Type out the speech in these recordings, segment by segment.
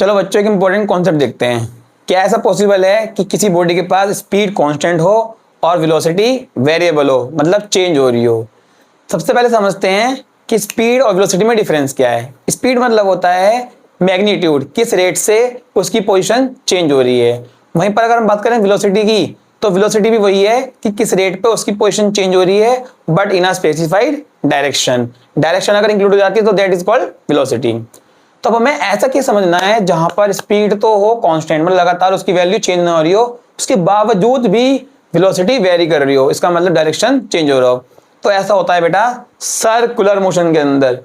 चलो बच्चों एक इंपॉर्टेंट कॉन्सेप्ट देखते हैं। क्या ऐसा पॉसिबल है कि किसी बॉडी के पास स्पीड कांस्टेंट हो और वेलोसिटी वेरिएबल हो, मतलब चेंज हो रही हो। सबसे पहले समझते हैं कि स्पीड और वेलोसिटी में डिफरेंस क्या है। स्पीड मतलब होता है मैग्नीट्यूड, किस रेट से उसकी पोजीशन चेंज हो रही है। वहीं पर अगर हम बात करें वेलोसिटी की, तो वेलोसिटी भी वही है कि किस रेट पे उसकी पोजीशन चेंज हो रही है, but in a specified direction. Direction अगर इंक्लूड हो जाती है तो दैट इज कॉल्ड वेलोसिटी। तो अब हमें ऐसा क्या समझना है जहां पर स्पीड तो हो कांस्टेंट, मतलब लगातार उसकी वैल्यू चेंज ना हो रही हो, उसके बावजूद भी वेलोसिटी वेरी कर रही हो, इसका मतलब डायरेक्शन चेंज हो रहा हो। तो ऐसा होता है बेटा सर्कुलर मोशन के अंदर।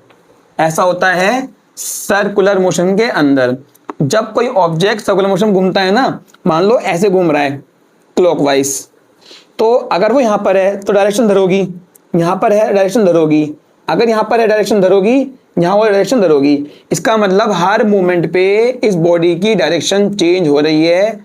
ऐसा होता है सर्कुलर मोशन के अंदर। जब कोई ऑब्जेक्ट सर्कुलर मोशन घूमता है ना, मान लो ऐसे घूम रहा है क्लॉकवाइज, तो अगर वो यहां पर है तो डायरेक्शन धरोगी, यहां पर है डायरेक्शन धरोगी, अगर यहां पर है डायरेक्शन धरोगी, यहां वो डायरेक्शन धरोगी। इसका मतलब हर मूवमेंट पे इस बॉडी की डायरेक्शन चेंज हो रही है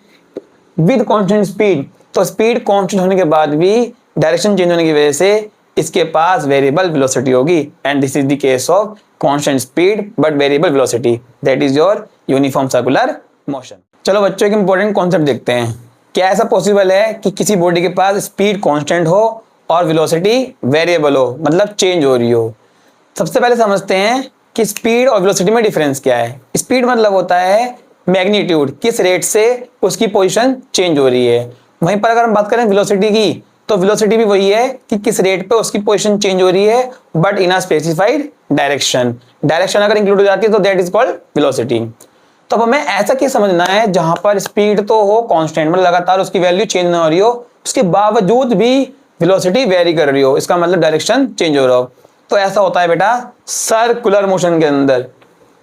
विद कांस्टेंट स्पीड। तो स्पीड कांस्टेंट होने के बाद भी डायरेक्शन चेंज होने की वजह से इसके पास वेरिएबल वेलोसिटी होगी, and this is the case of constant speed but variable velocity, that is your uniform circular motion. चलो बच्चों एक इंपॉर्टेंट कॉन्सेप्ट देखते हैं। क्या ऐसा पॉसिबल है कि किसी बॉडी के पास स्पीड कांस्टेंट हो और वेलोसिटी वेरिएबल हो, मतलब चेंज हो रही हो। सबसे पहले समझते हैं कि स्पीड और वेलोसिटी में डिफरेंस क्या है। स्पीड मतलब होता है मैग्नीट्यूड, किस रेट से उसकी पोजीशन चेंज हो रही है। वहीं पर अगर हम बात करें वेलोसिटी की, तो वेलोसिटी भी वही है कि किस रेट पे उसकी पोजीशन चेंज हो रही है, but in a specified direction. Direction अगर इंक्लूड हो जाती है तो दैट इज कॉल्ड वेलोसिटी। तो अब हमें ऐसा क्या समझना है जहां पर स्पीड तो हो कांस्टेंट, मतलब लगातार उसकी वैल्यू चेंज ना हो रही हो, उसके बावजूद भी वेलोसिटी वेरी कर रही हो, इसका मतलब डायरेक्शन चेंज हो रहा हो। तो ऐसा होता है बेटा सर्कुलर मोशन के अंदर।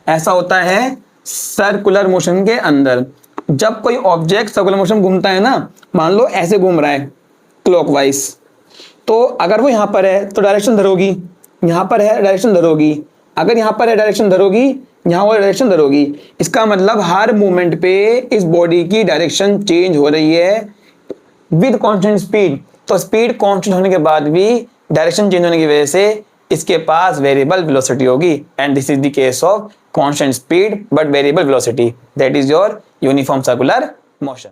ऐसा होता है सर्कुलर मोशन के अंदर। जब कोई ऑब्जेक्ट सर्कुलर मोशन घूमता है ना, मान लो ऐसे घूम रहा है क्लॉकवाइज, तो अगर वो यहां पर है तो डायरेक्शन धरोगी, यहां पर है डायरेक्शन धरोगी, अगर यहां पर है डायरेक्शन धरोगी, यहां वो डायरेक्शन धरोगी। इसका मतलब हर मूवमेंट पे इस बॉडी की डायरेक्शन चेंज हो रही है विद कांस्टेंट स्पीड। तो स्पीड कांस्टेंट होने के बाद भी डायरेक्शन चेंज होने की वजह से इसके पास वेरिएबल वेलोसिटी होगी, and this is the case of constant speed but variable velocity, that is your uniform circular motion.